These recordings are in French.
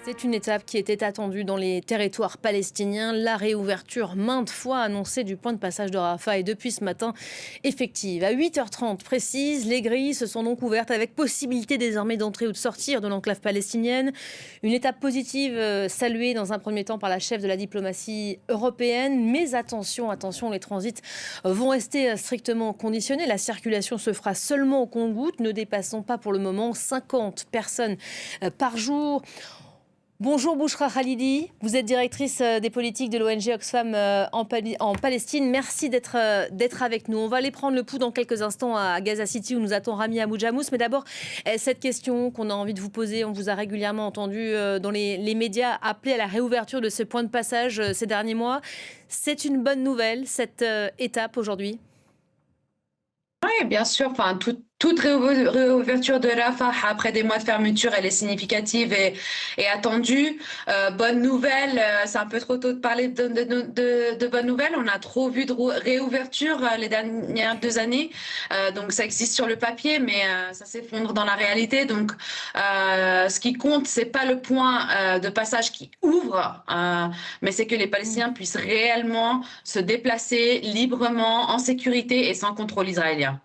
C'est une étape qui était attendue dans les territoires palestiniens. La réouverture maintes fois annoncée du point de passage de Rafah est depuis ce matin effective. À 8h30 précise, les grilles se sont donc ouvertes avec possibilité désormais d'entrer ou de sortir de l'enclave palestinienne. Une étape positive saluée dans un premier temps par la chef de la diplomatie européenne. Mais attention, les transits vont rester strictement conditionnés. La circulation se fera seulement au compte-gouttes, ne dépassant pas pour le moment 50 personnes par jour. Bonjour Bouchra Khalidi, vous êtes directrice des politiques de l'ONG Oxfam en Palestine. Merci d'être avec nous. On va aller prendre le pouls dans quelques instants à Gaza City où nous attend Rami Amoudjamous. Mais d'abord, cette question qu'on a envie de vous poser, on vous a régulièrement entendu dans les médias appeler à la réouverture de ce point de passage ces derniers mois. C'est une bonne nouvelle, cette étape aujourd'hui? Oui, bien sûr. Enfin, toute réouverture de Rafah après des mois de fermeture, elle est significative et attendue. Bonne nouvelle, c'est un peu trop tôt de parler de bonnes nouvelles. On a trop vu de réouverture les dernières 2 années. Donc ça existe sur le papier, mais ça s'effondre dans la réalité. Donc ce qui compte, c'est pas le point de passage qui ouvre, mais c'est que les Palestiniens puissent réellement se déplacer librement, en sécurité et sans contrôle israélien.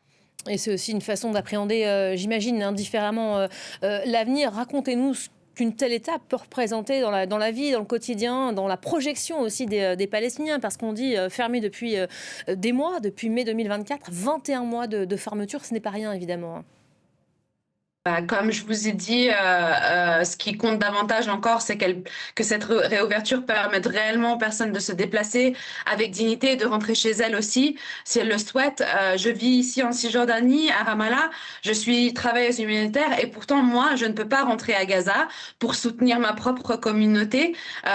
Et c'est aussi une façon d'appréhender, j'imagine, indifféremment l'avenir. Racontez-nous ce qu'une telle étape peut représenter dans la vie, dans le quotidien, dans la projection aussi des Palestiniens. Parce qu'on dit fermé depuis des mois, depuis mai 2024, 21 mois de fermeture, ce n'est pas rien évidemment. Comme je vous ai dit, ce qui compte davantage encore, c'est que cette réouverture permette réellement aux personnes de se déplacer avec dignité et de rentrer chez elles aussi, si elles le souhaitent. Je vis ici en Cisjordanie, à Ramallah. Je suis travailleuse humanitaire et pourtant, moi, je ne peux pas rentrer à Gaza pour soutenir ma propre communauté.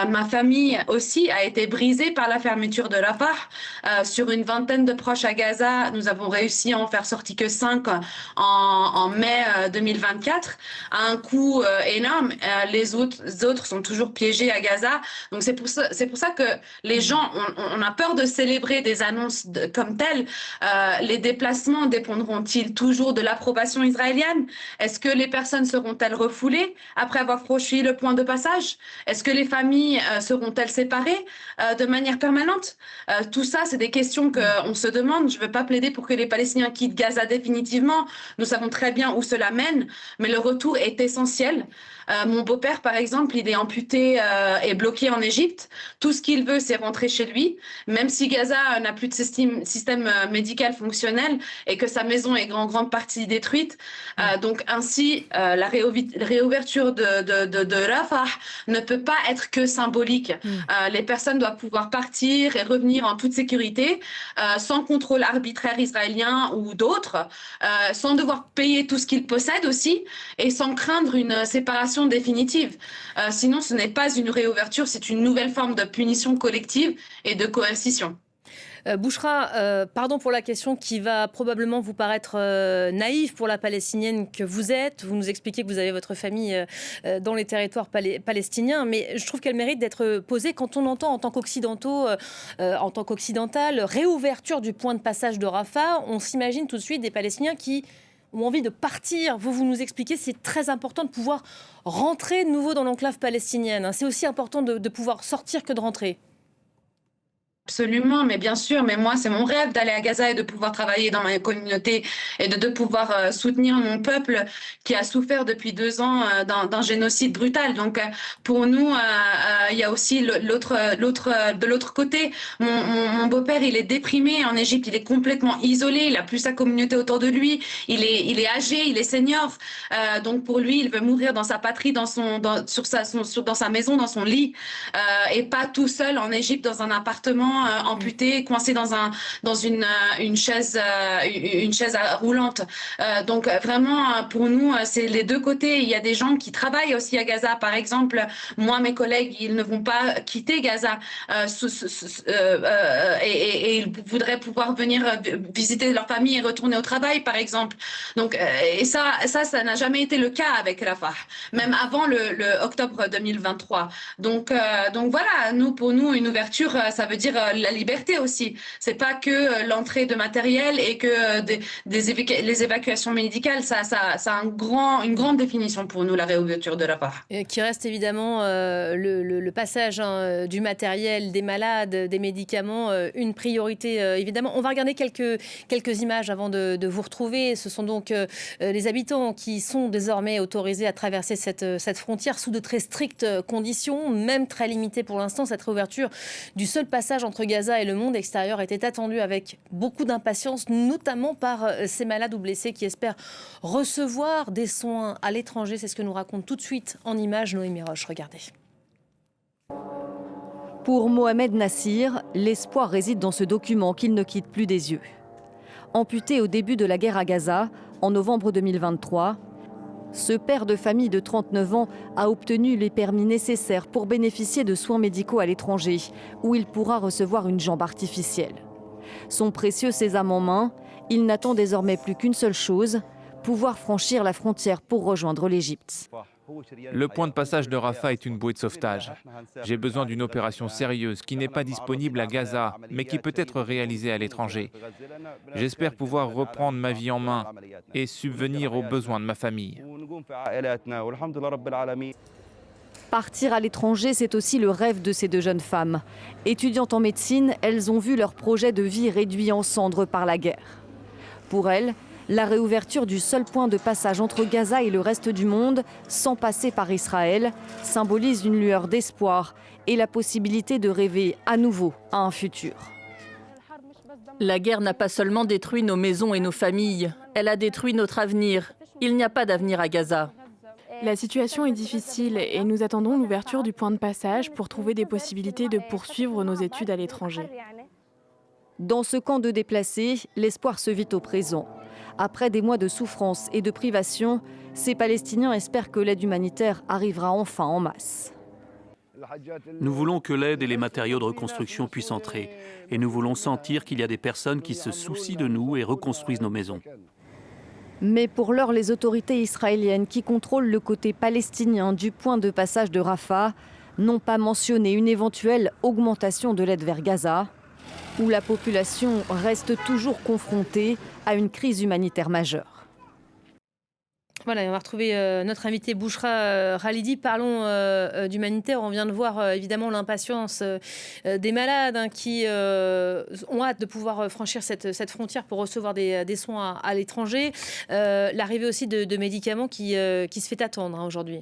Ma famille aussi a été brisée par la fermeture de Rafah. Sur une vingtaine de proches à Gaza, nous avons réussi à en faire sortir que 5 en mai 2024 à un coût énorme. Les autres sont toujours piégés à Gaza. Donc c'est pour ça que les gens, on a peur de célébrer des annonces comme telles. Les déplacements dépendront-ils toujours de l'approbation israélienne? Est-ce que les personnes seront-elles refoulées après avoir franchi le point de passage? Est-ce que les familles seront-elles séparées de manière permanente? Tout ça, c'est des questions qu'on se demande. Je ne veux pas plaider pour que les Palestiniens quittent Gaza définitivement. Nous savons très bien où cela mène, mais le retour est essentiel. Mon beau-père, par exemple, il est amputé et bloqué en Égypte. Tout ce qu'il veut, c'est rentrer chez lui, même si Gaza n'a plus de système médical fonctionnel et que sa maison est en grande partie détruite. Donc ainsi, la réouverture de Rafah ne peut pas être que symbolique. Les personnes doivent pouvoir partir et revenir en toute sécurité, sans contrôle arbitraire israélien ou d'autres, sans devoir payer tout ce qu'ils possèdent aussi et sans craindre une séparation définitive. Sinon, ce n'est pas une réouverture, c'est une nouvelle forme de punition collective et de coercition. Bouchra, pardon pour la question qui va probablement vous paraître naïve pour la Palestinienne que vous êtes. Vous nous expliquez que vous avez votre famille dans les territoires palestiniens, mais je trouve qu'elle mérite d'être posée quand on entend en tant qu'occidentaux, en tant qu'occidental, réouverture du point de passage de Rafah. On s'imagine tout de suite des Palestiniens qui ont envie de partir. Vous nous expliquez, c'est très important de pouvoir rentrer de nouveau dans l'enclave palestinienne. C'est aussi important de pouvoir sortir que de rentrer. Absolument, mais bien sûr, mais moi, c'est mon rêve d'aller à Gaza et de pouvoir travailler dans ma communauté et de pouvoir soutenir mon peuple qui a souffert depuis 2 ans d'un génocide brutal. Donc, pour nous, il y a aussi de l'autre côté. Mon beau-père, il est déprimé en Égypte, il est complètement isolé, il a plus sa communauté autour de lui, il est âgé, il est senior. Donc, pour lui, il veut mourir dans sa patrie, dans sa maison, dans son lit, et pas tout seul en Égypte dans un appartement amputé, coincé dans une chaise roulante. Donc vraiment, pour nous, c'est les deux côtés. Il y a des gens qui travaillent aussi à Gaza. Par exemple, moi, mes collègues, ils ne vont pas quitter Gaza et ils voudraient pouvoir venir visiter leur famille et retourner au travail, par exemple. Donc, et ça n'a jamais été le cas avec Rafah, même avant le octobre 2023. Donc voilà, pour nous, une ouverture, ça veut dire la liberté aussi. C'est pas que l'entrée de matériel et que les évacuations médicales. Ça a une grande définition pour nous, la réouverture de Rafah. Qui reste évidemment le passage du matériel, des malades, des médicaments, une priorité évidemment. On va regarder quelques images avant de vous retrouver. Ce sont donc les habitants qui sont désormais autorisés à traverser cette frontière sous de très strictes conditions, même très limitées pour l'instant. Cette réouverture du seul passage entre Gaza et le monde extérieur était attendue avec beaucoup d'impatience, notamment par ces malades ou blessés qui espèrent recevoir des soins à l'étranger. C'est ce que nous raconte tout de suite en images Noémie Roche. Regardez. Pour Mohamed Nassir, l'espoir réside dans ce document qu'il ne quitte plus des yeux. Amputé au début de la guerre à Gaza, en novembre 2023, ce père de famille de 39 ans a obtenu les permis nécessaires pour bénéficier de soins médicaux à l'étranger, où il pourra recevoir une jambe artificielle. Son précieux sésame en main, il n'attend désormais plus qu'une seule chose, pouvoir franchir la frontière pour rejoindre l'Égypte. Le point de passage de Rafah est une bouée de sauvetage. J'ai besoin d'une opération sérieuse qui n'est pas disponible à Gaza, mais qui peut être réalisée à l'étranger. J'espère pouvoir reprendre ma vie en main et subvenir aux besoins de ma famille. Partir à l'étranger, c'est aussi le rêve de ces deux jeunes femmes. Étudiantes en médecine, elles ont vu leur projet de vie réduit en cendres par la guerre. Pour elles, la réouverture du seul point de passage entre Gaza et le reste du monde, sans passer par Israël, symbolise une lueur d'espoir et la possibilité de rêver à nouveau à un futur. La guerre n'a pas seulement détruit nos maisons et nos familles, elle a détruit notre avenir. Il n'y a pas d'avenir à Gaza. La situation est difficile et nous attendons l'ouverture du point de passage pour trouver des possibilités de poursuivre nos études à l'étranger. Dans ce camp de déplacés, l'espoir se vit au présent. Après des mois de souffrance et de privation, ces Palestiniens espèrent que l'aide humanitaire arrivera enfin en masse. Nous voulons que l'aide et les matériaux de reconstruction puissent entrer. Et nous voulons sentir qu'il y a des personnes qui se soucient de nous et reconstruisent nos maisons. Mais pour l'heure, les autorités israéliennes qui contrôlent le côté palestinien du point de passage de Rafah n'ont pas mentionné une éventuelle augmentation de l'aide vers Gaza, où la population reste toujours confrontée à une crise humanitaire majeure. Voilà, on va retrouver notre invité Bouchra Khalidi. Parlons d'humanitaire. On vient de voir évidemment l'impatience des malades qui ont hâte de pouvoir franchir cette frontière pour recevoir des soins à l'étranger. L'arrivée aussi de médicaments qui se fait attendre aujourd'hui.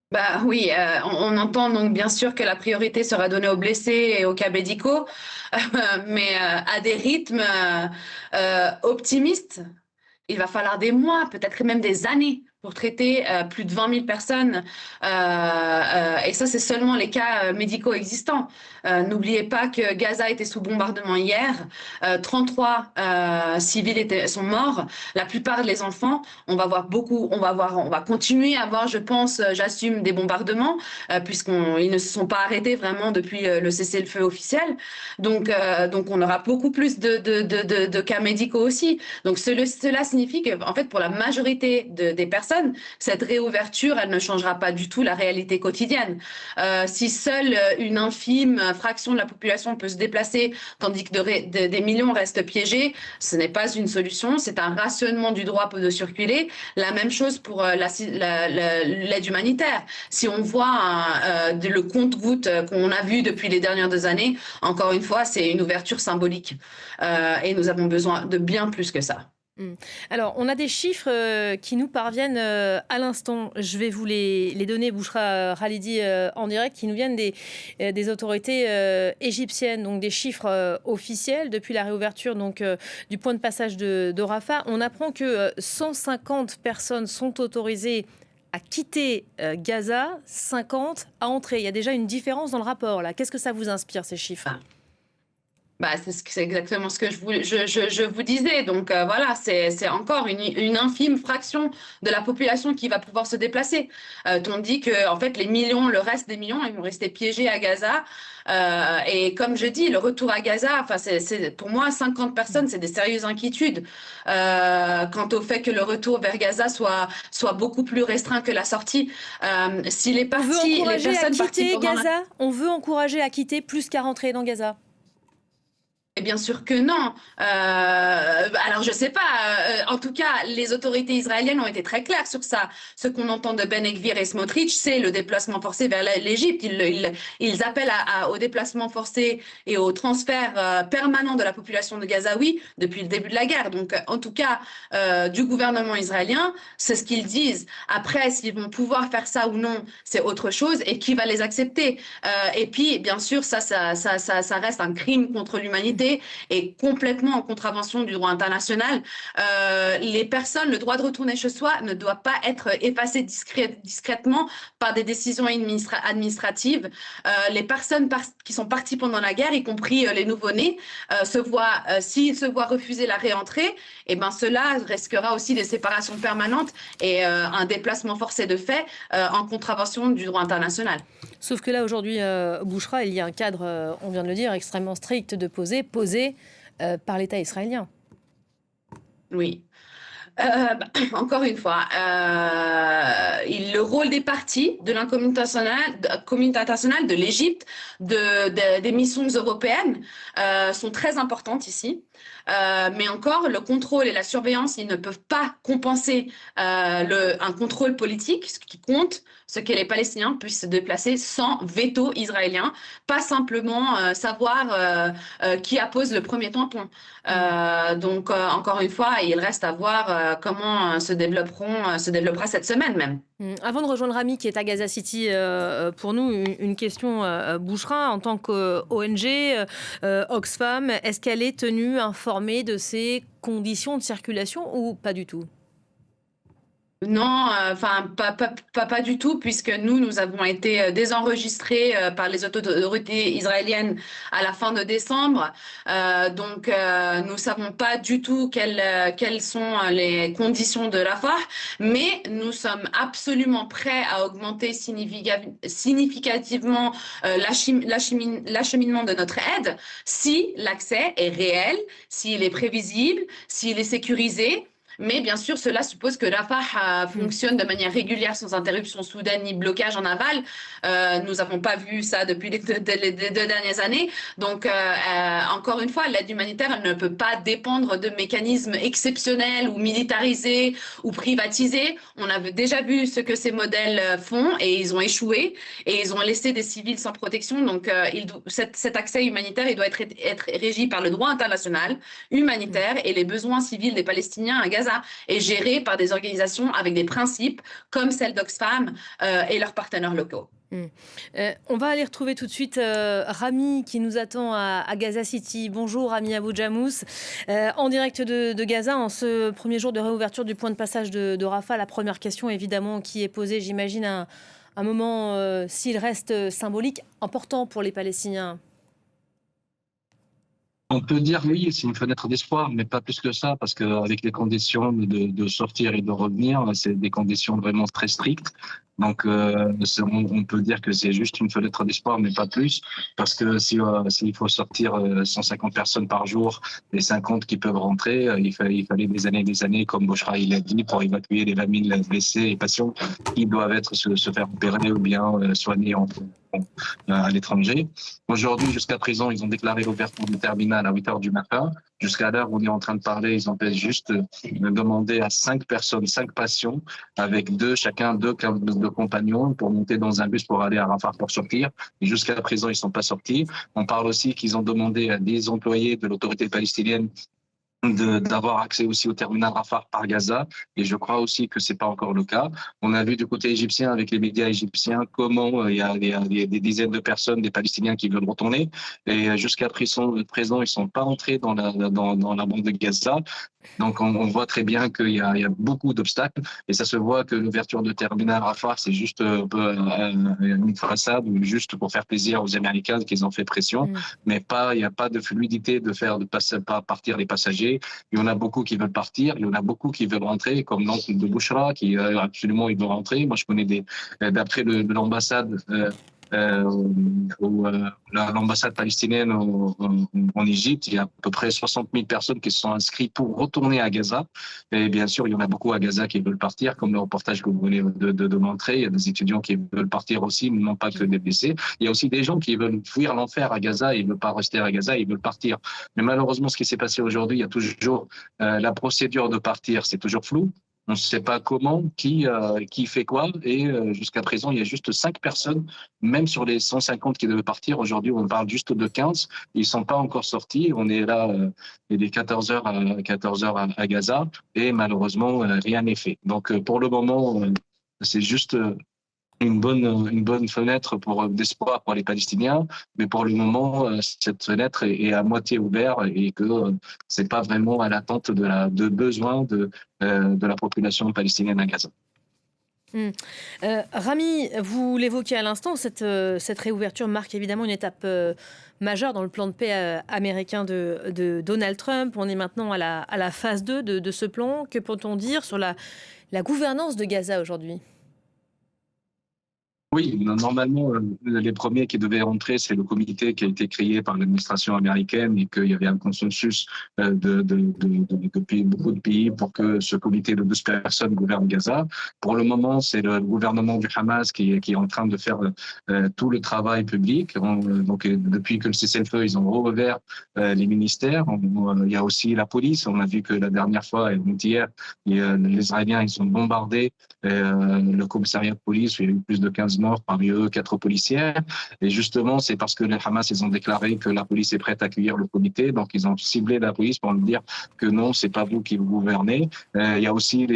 Bah oui, on entend donc bien sûr que la priorité sera donnée aux blessés et aux cas médicaux, mais à des rythmes optimistes. Il va falloir des mois, peut-être même des années pour traiter plus de 20 000 personnes. Et ça, c'est seulement les cas médicaux existants. N'oubliez pas que Gaza était sous bombardement hier. 33 civils sont morts. La plupart des enfants, on va continuer à voir, je pense, j'assume, des bombardements, puisqu'ils ne se sont pas arrêtés vraiment depuis le cessez-le-feu officiel. Donc on aura beaucoup plus de cas médicaux aussi. Donc cela signifie que, en fait, pour la majorité des personnes, cette réouverture, elle ne changera pas du tout la réalité quotidienne. Si seule une infime fraction de la population peut se déplacer, tandis que des millions restent piégés, ce n'est pas une solution, c'est un rationnement du droit de circuler. La même chose pour l'aide humanitaire. Si on voit le compte-gouttes qu'on a vu depuis les dernières 2 années, encore une fois, c'est une ouverture symbolique. Et nous avons besoin de bien plus que ça. Alors, on a des chiffres qui nous parviennent à l'instant. Je vais vous les donner, Bouchra Khalidi, en direct, qui nous viennent des autorités égyptiennes, donc des chiffres officiels depuis la réouverture du point de passage de Rafah. On apprend que 150 personnes sont autorisées à quitter Gaza, 50 à entrer. Il y a déjà une différence dans le rapport, là. Qu'est-ce que ça vous inspire, ces chiffres ? C'est exactement ce que je vous disais. Donc voilà, c'est encore une infime fraction de la population qui va pouvoir se déplacer. Tandis que en fait, le reste des millions, ils vont rester piégés à Gaza. Et comme je dis, le retour à Gaza, enfin, pour moi, 50 personnes, c'est des sérieuses inquiétudes quant au fait que le retour vers Gaza soit beaucoup plus restreint que la sortie. Si les On veut parties, les encourager à personnes parties quitter pendant Gaza. On veut encourager à quitter plus qu'à rentrer dans Gaza. Et bien sûr que non. Alors, je ne sais pas. En tout cas, les autorités israéliennes ont été très claires sur ça. Ce qu'on entend de Ben Gvir et Smotrich, c'est le déplacement forcé vers l'Égypte. Ils appellent au déplacement forcé et au transfert permanent de la population de Gazaouis depuis le début de la guerre. Donc, en tout cas, du gouvernement israélien, c'est ce qu'ils disent. Après, s'ils vont pouvoir faire ça ou non, c'est autre chose. Et qui va les accepter? Et puis, bien sûr, ça reste un crime contre l'humanité et complètement en contravention du droit international. Le droit de retourner chez soi ne doit pas être effacé discrètement par des décisions administratives. Les personnes qui sont parties pendant la guerre, y compris les nouveau-nés, s'ils se voient refuser la réentrée, et ben cela risquera aussi des séparations permanentes et un déplacement forcé de fait en contravention du droit international. Sauf que là, aujourd'hui, Bouchra, il y a un cadre, on vient de le dire, extrêmement strict posé par l'État israélien. Oui. Encore une fois, le rôle des parties, de la communauté internationale, de l'Égypte, des missions européennes sont très importantes ici. Mais encore, le contrôle et la surveillance, ils ne peuvent pas compenser un contrôle politique. Ce qui compte, c'est que les Palestiniens puissent se déplacer sans veto israélien, pas simplement savoir qui appose le premier tampon. Donc, encore une fois, il reste à voir comment se développera cette semaine même. Avant de rejoindre Rami, qui est à Gaza City, pour nous, une question, Bouchra, en tant qu'ONG, Oxfam, est-ce qu'elle est tenue informée de ces conditions de circulation ou pas du tout ? Non, pas du tout, puisque nous avons été désenregistrés par les autorités israéliennes à la fin de décembre. Donc, nous savons pas du tout quelles sont les conditions de Rafah, mais nous sommes absolument prêts à augmenter significativement l'acheminement de notre aide si l'accès est réel, s'il est prévisible, s'il est sécurisé. Mais bien sûr, cela suppose que Rafah fonctionne de manière régulière, sans interruption soudaine ni blocage en aval. Nous n'avons pas vu ça depuis les deux dernières années. Donc, encore une fois, l'aide humanitaire, elle ne peut pas dépendre de mécanismes exceptionnels ou militarisés ou privatisés. On avait déjà vu ce que ces modèles font et ils ont échoué et ils ont laissé des civils sans protection. Donc, cet accès humanitaire, il doit être régi par le droit international humanitaire et les besoins civils des Palestiniens à Gaza est géré par des organisations avec des principes comme celle d'Oxfam et leurs partenaires locaux. On va aller retrouver tout de suite Rami qui nous attend à Gaza City. Bonjour Rami Abou-Jamous, en direct de Gaza en ce premier jour de réouverture du point de passage de Rafah. La première question évidemment qui est posée, j'imagine un moment, s'il reste symbolique, important pour les Palestiniens. On peut dire oui, c'est une fenêtre d'espoir, mais pas plus que ça, parce qu'avec les conditions de sortir et de revenir, c'est des conditions vraiment très strictes. Donc, on peut dire que c'est juste une fenêtre d'espoir, mais pas plus, parce que s'il faut sortir 150 personnes par jour et 50 qui peuvent rentrer, il fallait des années, comme Bouchra il a dit, pour évacuer les 20 000 blessés et patients qui doivent se faire opérer ou bien soigner à l'étranger. Aujourd'hui, jusqu'à présent, ils ont déclaré l'ouverture du terminal à 8h du matin. Jusqu'à l'heure où on est en train de parler, ils ont juste demandé à 5 patients, avec chacun deux compagnons, pour monter dans un bus pour aller à Rafah pour sortir. Et jusqu'à présent, ils ne sont pas sortis. On parle aussi qu'ils ont demandé à des employés de l'autorité palestinienne d'avoir accès aussi au terminal Rafah par Gaza, et je crois aussi que c'est pas encore le cas. On a vu du côté égyptien, avec les médias égyptiens, comment il y a des dizaines de personnes, des Palestiniens qui veulent retourner, et jusqu'à présent, ils sont pas entrés dans la bande de Gaza. Donc, on voit très bien qu'il y a beaucoup d'obstacles, et ça se voit que l'ouverture de terminal Rafah, c'est juste une façade, ou juste pour faire plaisir aux Américains qu'ils ont fait pression, mais il n'y a pas de fluidité de faire partir les passagers. Il y en a beaucoup qui veulent partir, il y en a beaucoup qui veulent rentrer, comme l'oncle de Bouchra, qui absolument il veut rentrer. Moi, je connais d'après l'ambassade. L'ambassade palestinienne en Égypte, il y a à peu près 60 000 personnes qui se sont inscrites pour retourner à Gaza. Et bien sûr, il y en a beaucoup à Gaza qui veulent partir, comme le reportage que vous venez de montrer. Il y a des étudiants qui veulent partir aussi, non pas que des blessés. Il y a aussi des gens qui veulent fuir l'enfer à Gaza, ils ne veulent pas rester à Gaza, ils veulent partir. Mais malheureusement, ce qui s'est passé aujourd'hui, il y a toujours la procédure de partir, c'est toujours flou. On ne sait pas comment, qui fait quoi. Et jusqu'à présent, il y a juste 5 personnes, même sur les 150 qui devaient partir. Aujourd'hui, on parle juste de 15. Ils ne sont pas encore sortis. On est là, il est 14h à Gaza. Et malheureusement, rien n'est fait. Donc, pour le moment, c'est juste une bonne fenêtre d'espoir pour les Palestiniens, mais pour le moment, cette fenêtre est à moitié ouverte, et que c'est pas vraiment à l'attente de besoins de la population palestinienne à Gaza. Rami, vous l'évoquiez à l'instant, cette réouverture marque évidemment une étape majeure dans le plan de paix américain de Donald Trump. On est maintenant à la phase 2 de ce plan. Que peut-on dire sur la gouvernance de Gaza aujourd'hui ? Oui, normalement, les premiers qui devaient rentrer, c'est le comité qui a été créé par l'administration américaine, et qu'il y avait un consensus depuis beaucoup de pays pour que ce comité de 12 personnes gouverne Gaza. Pour le moment, c'est le gouvernement du Hamas qui est en train de faire tout le travail public. Donc, depuis que le cessez-le-feu, ils ont rouvert les ministères. Il y a aussi la police. On a vu que la dernière fois, hier, les Israéliens, ils ont bombardé le commissariat de police. Il y a eu plus de 15 morts, parmi eux 4 policiers. Et justement, c'est parce que les Hamas, ils ont déclaré que la police est prête à accueillir le comité. Donc, ils ont ciblé la police pour lui dire que non, c'est pas vous qui vous gouvernez. Il y a aussi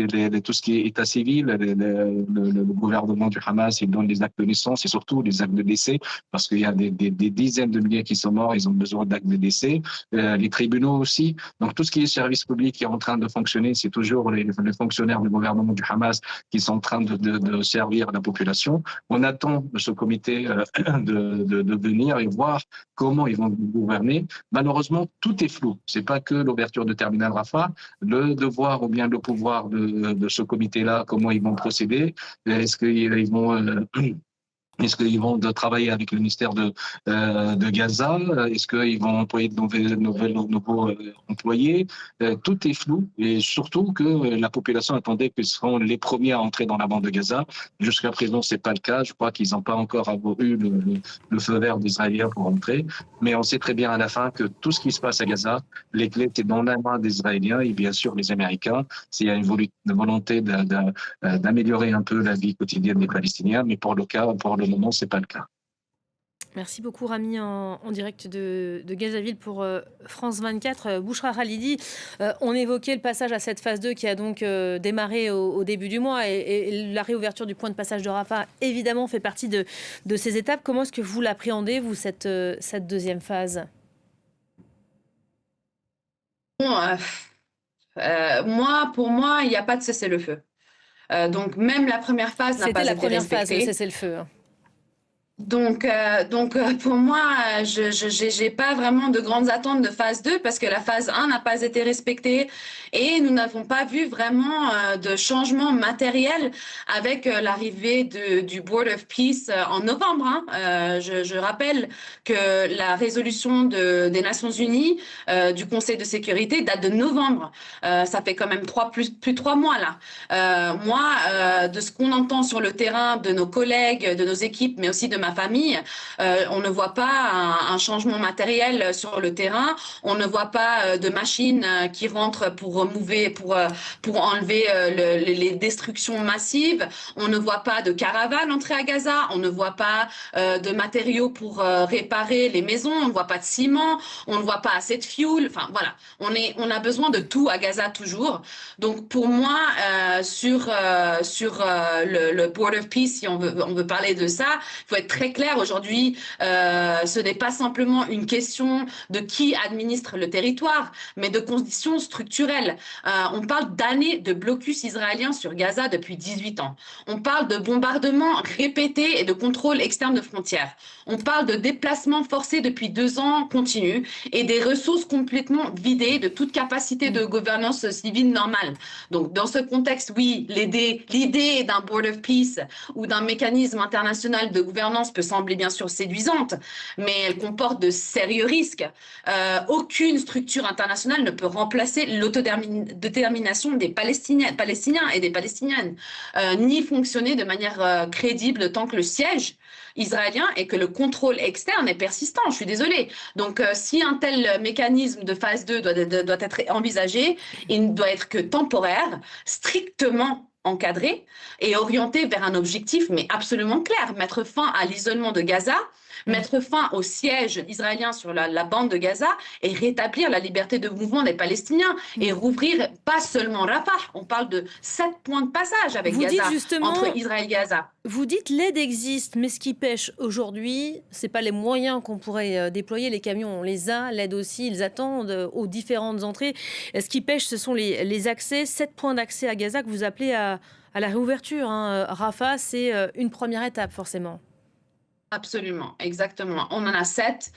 tout ce qui est état civil. Le gouvernement du Hamas, il donne les actes de naissance et surtout les actes de décès, parce qu'il y a des dizaines de milliers qui sont morts, ils ont besoin d'actes de décès. Les tribunaux aussi. Donc, tout ce qui est service public qui est en train de fonctionner, c'est toujours les fonctionnaires du gouvernement du Hamas qui sont en train de servir la population. On attend de ce comité de venir et voir comment ils vont gouverner. Malheureusement, tout est flou. C'est pas que l'ouverture de terminal Rafah, le devoir ou bien le pouvoir de ce comité-là, comment ils vont procéder. Est-ce qu'ils vont travailler avec le ministère de Gaza? Est-ce qu'ils vont employer de nouveaux employés? Tout est flou, et surtout que la population attendait qu'ils seront les premiers à entrer dans la bande de Gaza. Jusqu'à présent, c'est pas le cas. Je crois qu'ils n'ont pas encore eu le feu vert des Israéliens pour entrer. Mais on sait très bien à la fin que tout ce qui se passe à Gaza, les clés étaient dans la main des Israéliens et bien sûr les Américains. S'il y a une volonté d'améliorer un peu la vie quotidienne des Palestiniens, mais pour le moment, ce n'est pas le cas. Merci beaucoup Rami en direct de Gazaville pour France 24. Bouchra Khalidi, on évoquait le passage à cette phase 2 qui a donc démarré au début du mois, et la réouverture du point de passage de Rafah évidemment fait partie de ces étapes. Comment est-ce que vous l'appréhendez, vous, cette deuxième phase ? Pour moi, il n'y a pas de cessez-le-feu. Donc même la première phase n'a pas été respectée. C'était la première phase, le cessez-le-feu. Donc, pour moi, je n'ai pas vraiment de grandes attentes de phase 2 parce que la phase 1 n'a pas été respectée et nous n'avons pas vu vraiment de changement matériel avec l'arrivée du Board of Peace en novembre. Je rappelle que la résolution des Nations Unies du Conseil de sécurité date de novembre. Ça fait quand même plus de 3 mois là. De ce qu'on entend sur le terrain de nos collègues, de nos équipes, mais aussi de ma la famille. On ne voit pas un changement matériel sur le terrain. On ne voit pas de machines qui rentrent pour enlever les destructions massives. On ne voit pas de caravanes entrer à Gaza. On ne voit pas de matériaux pour réparer les maisons. On ne voit pas de ciment. On ne voit pas assez de fuel. Enfin, voilà. On a besoin de tout à Gaza toujours. Donc, pour moi, sur le Board of Peace, si on veut parler de ça, il faut être très clair. Aujourd'hui, ce n'est pas simplement une question de qui administre le territoire, mais de conditions structurelles. On parle d'années de blocus israélien sur Gaza depuis 18 ans. On parle de bombardements répétés et de contrôle externe de frontières. On parle de déplacements forcés depuis 2 ans continus et des ressources complètement vidées de toute capacité de gouvernance civile normale. Donc, dans ce contexte, oui, l'idée d'un Board of Peace ou d'un mécanisme international de gouvernance peut sembler bien sûr séduisante, mais elle comporte de sérieux risques. Aucune structure internationale ne peut remplacer l'autodétermination des Palestiniens et des Palestiniennes, ni fonctionner de manière crédible tant que le siège israélien et que le contrôle externe est persistant. Je suis désolée. Donc, si un tel mécanisme de phase 2 doit être envisagé, il ne doit être que temporaire, strictement encadré et orienté vers un objectif, mais absolument clair, mettre fin à l'isolement de Gaza, mettre fin au siège israélien sur la bande de Gaza et rétablir la liberté de mouvement des Palestiniens et rouvrir pas seulement Rafah. On parle de 7 points de passage avec Gaza, entre Israël et Gaza. Vous dites l'aide existe, mais ce qui pêche aujourd'hui, c'est pas les moyens qu'on pourrait déployer. Les camions, on les a, l'aide aussi, ils attendent aux différentes entrées. Ce qui pêche, ce sont les accès, 7 points d'accès à Gaza que vous appelez à la réouverture. Rafah, c'est une première étape forcément. Absolument, exactement. On en a 7,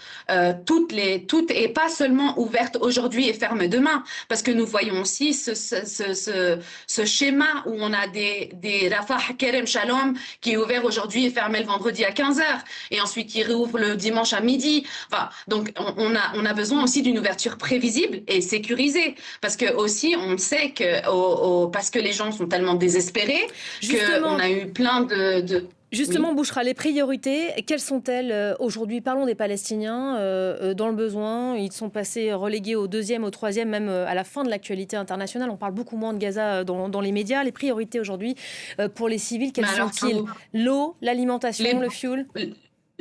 toutes et pas seulement ouvertes aujourd'hui et fermes demain, parce que nous voyons aussi ce schéma où on a des Rafah Kerem Shalom qui est ouvert aujourd'hui et fermé le vendredi à 15h et ensuite qui réouvre le dimanche à midi. Enfin, donc on a besoin aussi d'une ouverture prévisible et sécurisée, parce que aussi on sait que parce que les gens sont tellement désespérés qu'on a eu plein de Justement, oui. Bouchra, les priorités, quelles sont-elles aujourd'hui? Parlons des Palestiniens dans le besoin. Ils sont passés relégués au 2e, au 3e, même à la fin de l'actualité internationale. On parle beaucoup moins de Gaza dans les médias. Les priorités aujourd'hui pour les civils, quelles sont-ils? L'eau, l'alimentation, le fuel?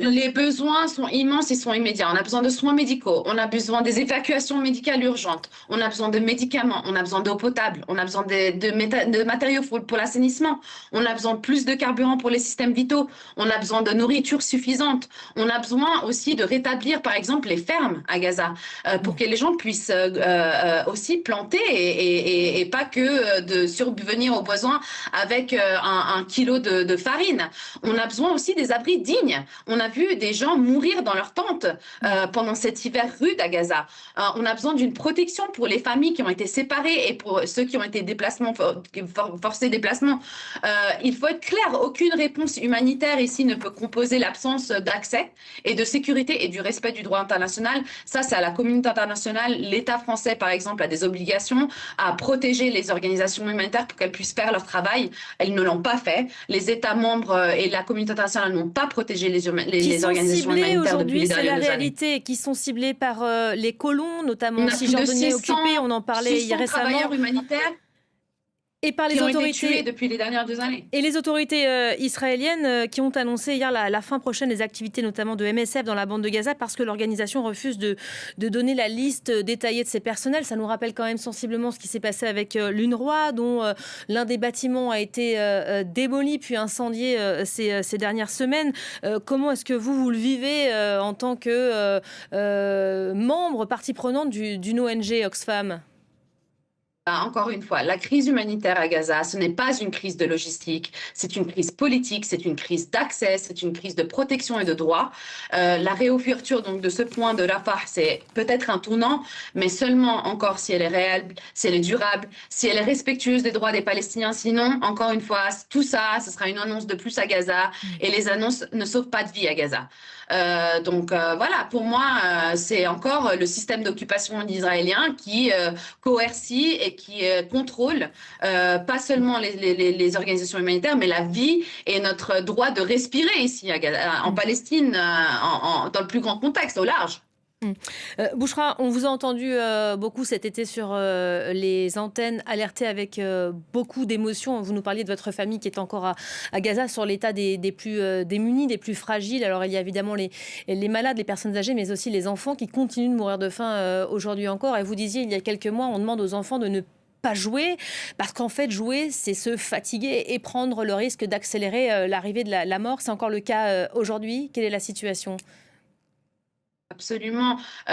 Les besoins sont immenses, ils sont immédiats. On a besoin de soins médicaux, on a besoin des évacuations médicales urgentes, on a besoin de médicaments, on a besoin d'eau potable, on a besoin de matériaux pour l'assainissement, on a besoin de plus de carburant pour les systèmes vitaux, on a besoin de nourriture suffisante, on a besoin aussi de rétablir par exemple les fermes à Gaza pour que les gens puissent aussi planter et pas que de survenir aux besoins avec un kilo de farine. On a besoin aussi des abris dignes. On a vu des gens mourir dans leur tente pendant cet hiver rude à Gaza. On a besoin d'une protection pour les familles qui ont été séparées et pour ceux qui ont été forcés déplacement. Il faut être clair, aucune réponse humanitaire ici ne peut composer l'absence d'accès et de sécurité et du respect du droit international. Ça, c'est à la communauté internationale. L'État français, par exemple, a des obligations à protéger les organisations humanitaires pour qu'elles puissent faire leur travail. Elles ne l'ont pas fait. Les États membres et la communauté internationale n'ont pas protégé les organisations humanitaires aujourd'hui, c'est la réalité, qui sont ciblées par les colons, notamment Cisjordanie occupée, on en parlait hier récemment. Travailleurs humanitaires et par les autorités ont été tués depuis les dernières 2 années. Et les autorités israéliennes qui ont annoncé hier la fin prochaine des activités, notamment de MSF dans la bande de Gaza, parce que l'organisation refuse de donner la liste détaillée de ses personnels. Ça nous rappelle quand même sensiblement ce qui s'est passé avec l'UNRWA, dont l'un des bâtiments a été démoli puis incendié ces dernières semaines. Comment est-ce que vous le vivez en tant que membre, partie prenante d'une ONG Oxfam ? Encore une fois, la crise humanitaire à Gaza, ce n'est pas une crise de logistique, c'est une crise politique, c'est une crise d'accès, c'est une crise de protection et de droit. La réouverture donc de ce point de Rafah, c'est peut-être un tournant, mais seulement encore si elle est réelle, si elle est durable, si elle est respectueuse des droits des Palestiniens. Sinon, encore une fois, tout ça, ce sera une annonce de plus à Gaza et les annonces ne sauvent pas de vie à Gaza. Donc voilà, pour moi, c'est encore le système d'occupation israélien qui coercit et contrôle pas seulement les organisations humanitaires, mais la vie et notre droit de respirer ici en Palestine, dans le plus grand contexte, au large. Bouchra, on vous a entendu beaucoup cet été sur les antennes, alerter avec beaucoup d'émotions. Vous nous parliez de votre famille qui est encore à Gaza, sur l'état des plus démunis, des plus fragiles. Alors il y a évidemment les malades, les personnes âgées, mais aussi les enfants qui continuent de mourir de faim aujourd'hui encore. Et vous disiez il y a quelques mois, on demande aux enfants de ne pas jouer, parce qu'en fait jouer c'est se fatiguer et prendre le risque d'accélérer l'arrivée de la mort. C'est encore le cas aujourd'hui. Quelle est la situation ? Absolument. On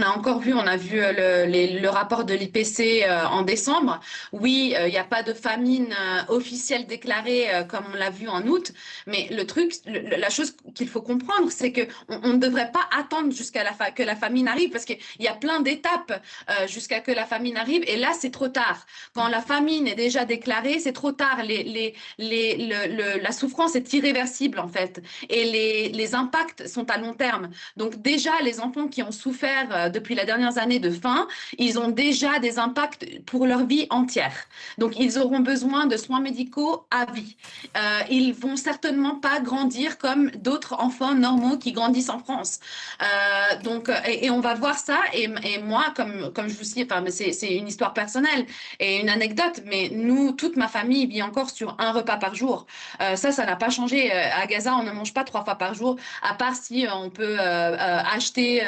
a encore vu, on a vu le rapport de l'IPC en décembre. Oui, il n'y a pas de famine officielle déclarée comme on l'a vu en août, mais le truc, la chose qu'il faut comprendre, c'est qu'on ne devrait pas attendre jusqu'à que la famine arrive, parce qu'il y a plein d'étapes jusqu'à que la famine arrive, et là c'est trop tard. Quand la famine est déjà déclarée, c'est trop tard. La souffrance est irréversible en fait, et les impacts sont à long terme. Donc déjà, les enfants qui ont souffert depuis les dernières années de faim, ils ont déjà des impacts pour leur vie entière. Donc ils auront besoin de soins médicaux à vie. Ils vont certainement pas grandir comme d'autres enfants normaux qui grandissent en France. Et on va voir ça. Et moi, comme je vous dis, c'est une histoire personnelle et une anecdote, mais nous, toute ma famille vit encore sur un repas par jour. Ça n'a pas changé. À Gaza, on ne mange pas 3 fois par jour, à part si on peut acheter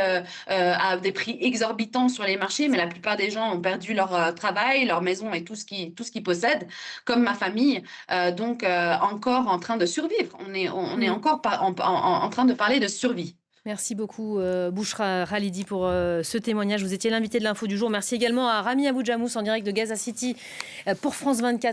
à des prix exorbitants sur les marchés, mais la plupart des gens ont perdu leur travail, leur maison et tout ce qu'ils possèdent, comme ma famille, encore en train de survivre. On est encore en train de parler de survie. Merci beaucoup Bouchra Khalidi pour ce témoignage. Vous étiez l'invité de l'info du jour. Merci également à Rami Abou Jamous en direct de Gaza City pour France 24.